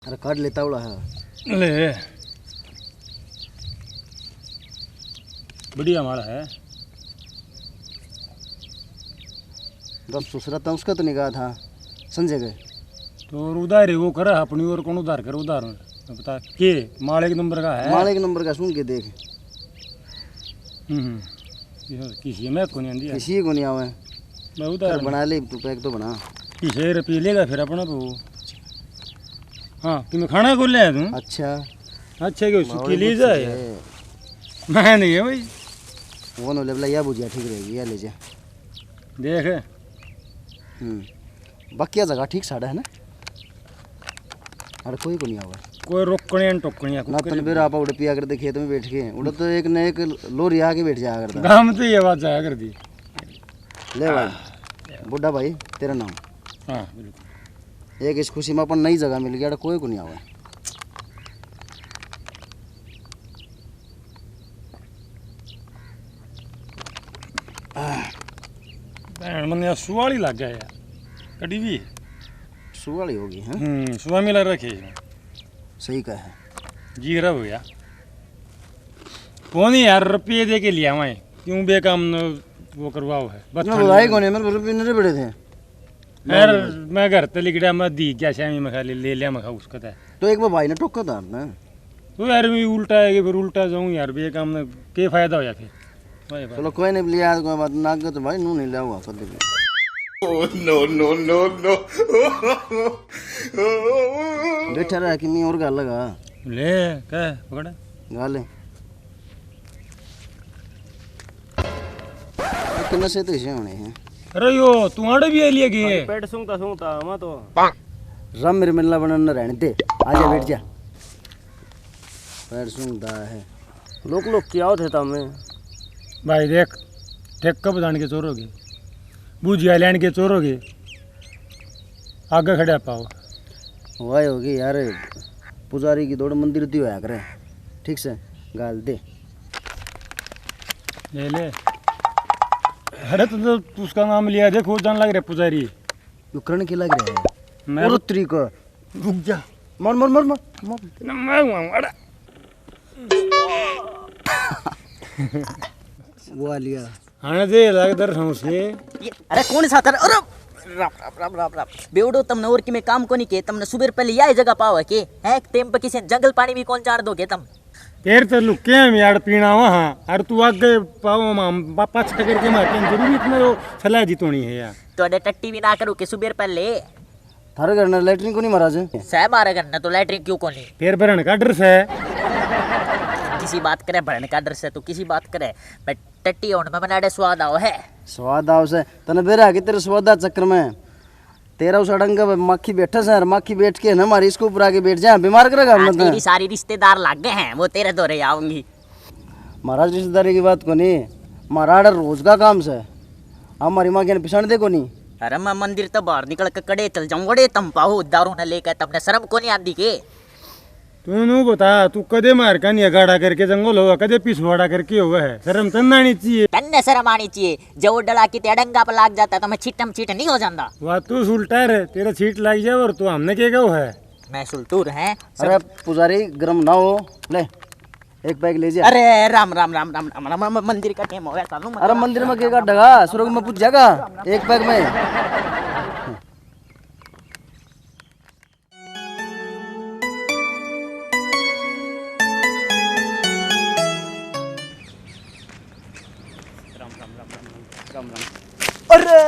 अरे काट लेता उड़ा है ले बढ़िया माड़ा है। जब ससुरा था उसका तो निकाह था संजय गए तो उधार वो करा अपनी और कौन उधार कर उधार बता के माल एक नंबर का है। माल एक नंबर का सुन के देख किसी में को नहीं आंदी किसी को नहीं आवे मैं उधार बना ले तू पैक तो बना किसे रुपये लेगा फिर अपना तो। हाँ कि मैं खाना खोल लिया तू अच्छा अच्छा क्यों सुखी ले जाए मैं नहीं है भाई वो नो लेवला या बुझिया ठीक रहेगी या ले जा देख बाकी जगह ठीक साड़ा है ना। अरे कोई को नहीं आवा कोई रोकने टोकने ना तन बेर आप उड़े पिया करते खेत में बैठ के उड़ा तो एक न एक लोरी आके बैठ जाया करता गाँव तो ये बात जाया कर दी। ले भाई बुढ़ा भाई तेरा नाम हाँ बिल्कुल एक इस खुशी में अपन नई जगह मिल गया कोई को नहीं आवा मन सुवाली लग गया यार कड़ी भी सुवाली होगी हैं सुबह मिला रखे सही कहा है जी खराब हो गया कौन ही यार रुपये दे के लिया मैं क्यों बेकाम वो करवाओ है बुलाई कौन है मेरे रुपये नहीं बड़े थे यार मैं घर ते लिखड़ा मैं दी क्या शामी में खा ले लिया मैं खा उसका था तो एक बार भाई ने टोका था ना तो यार मैं उल्टा है फिर उल्टा जाऊँ यार बेकाम में क्या फायदा हो जाए फिर चलो कोई नहीं लिया कोई बात नाग तो भाई नू नहीं लिया हुआ कभी नो नो नो नो बैठा रहा कि मैं और गाल लगा ले क्या पकड़ा गाल कितना से तो इसे होने हैं अरे यो तुम्हारे भी लिए गए पेट सूंघता मैं तो रम मेरे मिलना बनना रहने दे आजा बैठ जा पैर सूंघता है लोग क्या होते था मैं भाई देख ठेक कब जान के चोरोगे बूझिया लैंड के चोरोगे आगे खड़े पाओ वाह होगी यार पुजारी की दौड़ मंदिर दी होया करे ठीक से गाल दे ले ले अरे तो उसका नाम लिया देखो जान लग रहा पुजारी यो करण के लग रहा है मैं और तरीका रुक जा मर मर मर मर मैं वो आ लिया हाँ दे लग दर से अरे कौन सा तर अरे राम राम राम राम राम बेवडो तमने और की में काम को नहीं के तमने सुबह पहले यही जगह पाओ के है टेम पे किसी जंगल पानी भी कौन चार दोगे तम तेरे तो लुके हम यार पीना वहाँ अरे तू आगे पाओ माम पापा छकर के मार के जरूरी इतना वो सलाह जीतोनी है यार तो अडे टट्टी भी ना करो के सुबह पहले थारे घर ने लैट्रिन को नहीं महाराज सह मारे करना तो लैट्रिन क्यों को नहीं तेरे भरण का ड्रेस है किसी बात करे भरने का डर से तो किसी बात करे मैं टट्टी होने में मनाड़े स्वाद आओ है स्वाद आओ से तने बेरा के तेरे स्वादा चक्कर में तेरा उस अड़ंगा मक्खी बैठा सर मक्खी बैठ के ना हमारी इसको ऊपर आके बैठ जाए बीमार करेगा आज मतलब तेरी सारी रिश्तेदार लग गए हैं वो तेरे दौरे आऊंगी महाराज रिश्तेदारी की बात को नहीं महाराज रोज का काम से हमारी माँ के पिछड़ दे को नहीं अरे मैं मंदिर तो बाहर निकल के कड़े चल जाऊं बड़े तम पाओ दारू न लेकर तमने शर्म को नहीं आती के तू नू बता तू कदे मार का नहीं गाड़ा करके जंगल होगा कदे पिछवाड़ा करके होगा है शर्म तन्ना नहीं चाहिए तन्ने शर्म आनी चाहिए जब डला की तेडंगा पर लाग जाता तो मैं छिटम छिट नहीं हो जाता वह तू उल्टा रे तेरा छीट लग जाए और तू हमने क्या कहो है मैं सुल्टूर है अरे पुजारी गरम ना हो ले एक बैग ले जा अरे राम राम राम राम राम राम राम मंदिर का टाइम हो गया चालू अरे मंदिर में केगा डगा स्वर्ग में पूछ जाएगा एक बैग में अरे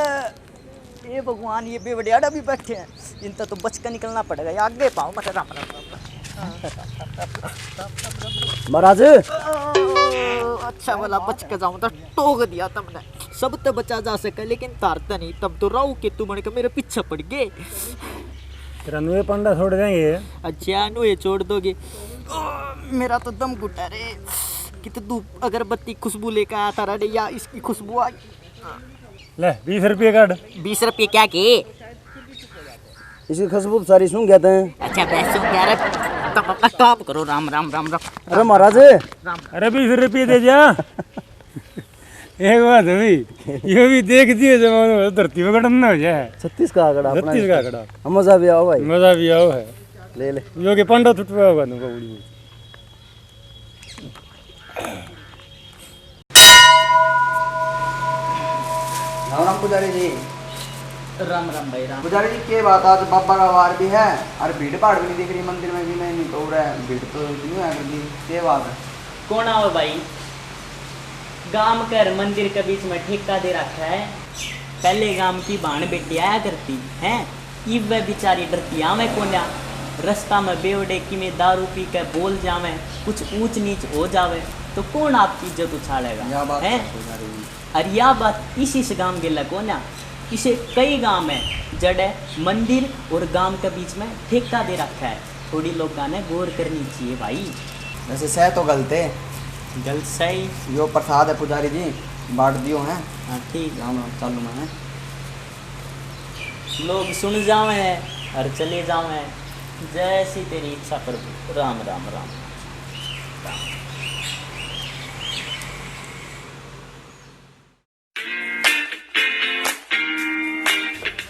ये भगवान ये बेवड़ियाड़ा भी बैठे हैं इनका तो बच कर निकलना पड़ेगा ये आगे पाओ मत राम राम महाराज अच्छा वाला बच के जाऊं तो टोक दिया तुमने सब तो बचा जा सके लेकिन तारता नहीं तब तो राहु के तू बन के मेरे पीछे पड़ गए तेरा नुए पंडा छोड़ देंगे अच्छा नु ये छोड़ दोगे मेरा तो दम घुटा रे कित धूप अगरबत्ती खुशबू लेकर आया था रे या इसकी खुशबू आई ले 20 रुपये काट 20 रुपये क्या के इसकी खुशबू सारी सूंघ जाते हैं अच्छा पैसों क्या रे तब अपना काम करो राम राम राम राम अरे महाराज अरे 20 रुपये दे जा एक बात है भाई ये भी देख दिए जब धरती में गड़न ना हो जाए 36 का आंकड़ा अपना 36 का आंकड़ा मजा भी आओ भाई मजा भी आओ है ले ले जो कि पंडा टूटवा होगा तुमको उड़ी राम राम पुजारी जी। राम राम भाई राम। पुजारी जी के बात, आज बाबा का वार भी है और भीड़ भाड़ भी नहीं दिख रही मंदिर में भी, मैं नहीं तो रहा है भीड़ तो इतनी है करती, के बात है? कौन आओ भाई? गांव कर मंदिर के बीच में ठेका दे रखा है। पहले गांव की भाण बेटी आया करती हैं, इब वह बेचारी डरती आवे कोन्या। रास्ता में बेवड़े की में दारू पी के बोल जावे, कुछ ऊंच नीच हो जावे तो कौन आपकी इज्जत उछालेगा? यह बात हैं? है पुजारी जी। और यह बात इस गांव के लगो ना, इसे कई गांव में जड़े मंदिर और गांव के बीच में ठेका दे रखा है। थोड़ी लोगों ने गौर करनी चाहिए भाई। वैसे सह तो गलत है, गलत सही। यो प्रसाद है पुजारी जी, बांट दियो हैं। हाँ ठीक। राम राम चालू में है। लोग सुन जावे और चले जावे, जैसी तेरी इच्छा प्रभु। राम राम राम।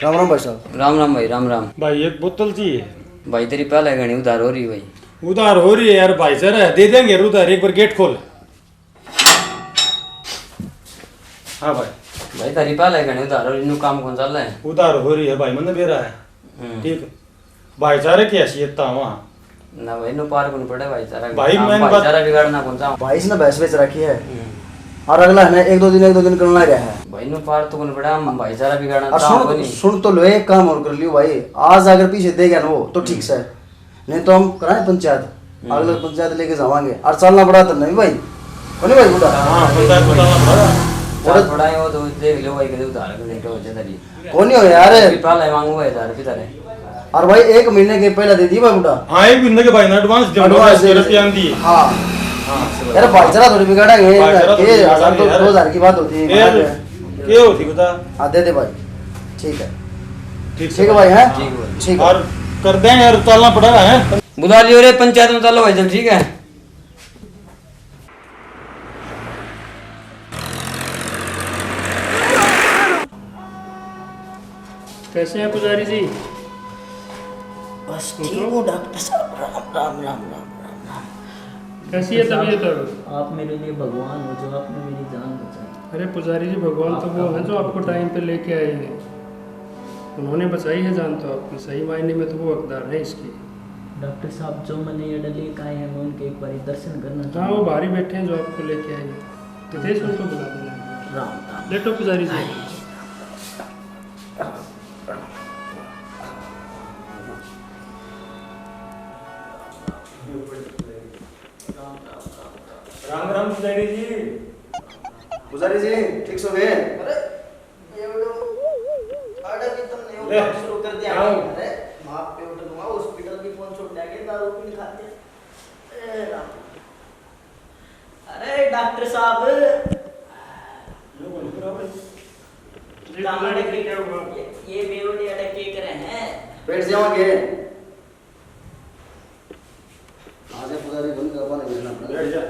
राम राम भाई साहब। राम राम भाई, राम राम। भाई एक बोतल चाहिए। भाई तेरी पहले घनी उधार हो रही भाई। उधार हो रही है यार भाई, जरा दे देंगे उधार, एक बार गेट खोल। हाँ भाई, भाई तेरी पहले घनी उधार हो रही, नु काम कौन चल रहा है? उधार हो रही है भाई, मन बेरा है। ठीक है भाईचारे की हैसियत था वहाँ ना भाई, नु पार कौन पड़े भाईचारा। भाई काम मैंने भाईचारा बिगाड़ना कौन सा? भाई इसने भैंस बेच रखी है और अगला है ना एक दो दिन करना रहा है। भाई नु पार तो कौन पड़ा, हम भाईचारा बिगाड़ना और चाहो सुन नहीं। सुन तो लो, एक काम और कर लियो भाई, आज अगर पीछे दे गया ना वो तो ठीक से, नहीं तो हम कराए पंचायत, अगले पंचायत लेके जावांगे और चलना पड़ा तो नहीं भाई, बोले भाई बुढ़ा। हाँ पंचायत बताना पड़ा। चल थोड़ा ही हो तो देख लो भाई, कदे उधार के नहीं तो जदरी। कौन ही हो यार? पहले मांगू भाई उधार फिर तेरे। और भाई एक महीने के पहले दे दी भाई बुढ़ा। हाँ एक महीने के भाई ना एडवांस दे, रुपया दी। हाँ हाँ यार भाईचारा थोड़ी बिगाड़ेंगे, भाईचारा थोड़ी ये हजार तो बिगाड़ेंगे, 2000 की बात होती है। क्या होती बता? हाँ दे दे भाई, ठीक है ठीक ठीक है भाई। है ठीक है भाई। ठीक है। और कर देंगे यार, चलना पड़ेगा है। बुला लियो रे पंचायत में, चलो भाई जब, ठीक है। कैसे हैं पुजारी जी? बस ठीक हूँ डॉक्टर साहब। राम राम राम राम राम। कैसी है तबीयत अब? आप मेरे लिए भगवान हो, जो आपने मेरी जान बचाई। अरे पुजारी जी, भगवान तो वो है जो आपको टाइम पे लेके आए हैं। उन्होंने बचाई है जान तो आपकी, सही मायने में तो वो हकदार है इसकी। डॉक्टर साहब जो मैंने ये डले का है, मैं उनके एक बार दर्शन करना हाँ चाहूँ। वो बाहर ही बैठे हैं जो आपको लेके आए हैं, तो देश उनको बुला देना। राम राम। लेटो पुजारी जी। राम राम पुजारी जी। पुजारी जी ठीक सो गए? अरे भी तुमने वो काम शुरू कर दिया। अरे माफ पे उठ दूंगा, हॉस्पिटल भी फोन छोड़ दिया, दारू भी नहीं खाते। ए राम। अरे डॉक्टर साहब, ये बेवड़ी अटक के करे हैं। बैठ जाओगे? आज पुजारी बंद करवा नहीं मिलना पड़ेगा।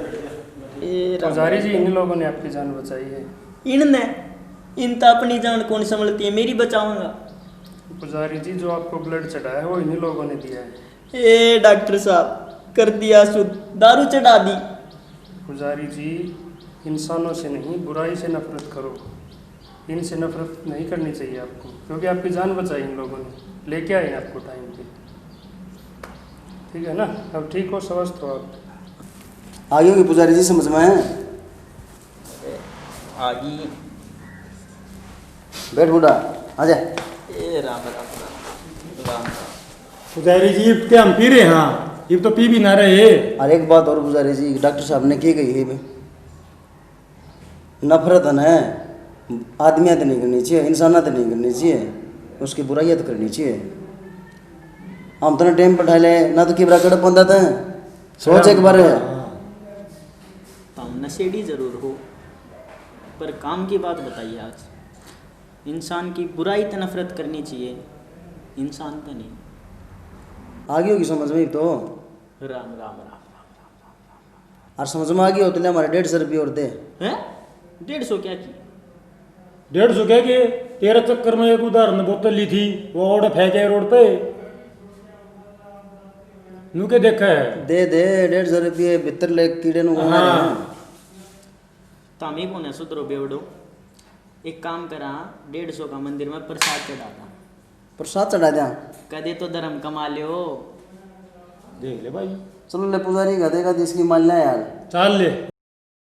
पुजारी जी, इन लोगों ने आपकी जान बचाई है। इनने इन तो अपनी जान कौन संभलती है, मेरी बचाऊंगा। पुजारी जी, जो आपको ब्लड चढ़ाया है वो इन्हीं लोगों ने दिया है। ए डॉक्टर साहब, कर दिया शुद्ध, दारू चढ़ा दी। पुजारी जी, इंसानों से नहीं, बुराई से नफरत करो। इनसे नफरत नहीं करनी चाहिए आपको, क्योंकि आपकी जान बचाई इन लोगों ने, लेके आए आपको टाइम पे। ठीक है ना? अब ठीक हो, स्वस्थ हो आप। आगे होगी पुजारी जी, समझ में है? आगी। बैठ बूढ़ा, आजा। ए राम राम राम राम। पुजारी जी अब क्या हम पी रहे हैं? हाँ ये तो पी भी ना रहे। और एक बात और पुजारी जी, डॉक्टर साहब ने की गई है, नफरत है ना, आदमियत नहीं करनी चाहिए, इंसानियत नहीं करनी चाहिए, उसकी बुराइयत करनी चाहिए। हम तो ना टाइम पर ढाले ना तो किबरा कड़ पंदा था, सोच एक बार है। तुम नशेड़ी जरूर हो, पर काम की बात बताइए। आज इंसान की बुराई तो नफरत करनी चाहिए, इंसान तो नहीं। आगे होगी समझ में तो। राम राम राम। और समझ में आ गई हो तो ले हमारे 150 रुपये और दे। हैं? 150 क्या की? 150 क्या के? तेरे चक्कर में एक उदाहरण बोतल ली थी, वो और फेंके रोड पे। नू के देखा है दे दे 150 रुपये भीतर ले कीड़े नु घुमा रहे हैं। तामी को न सुधरो बेवड़ो, एक काम करा 150 का मंदिर में प्रसाद चढ़ा दा, प्रसाद चढ़ा दिया। कदे तो धर्म कमा लियो। देख ले भाई चलो ले पुजारी का देगा इसकी मान लिया यार। चल ले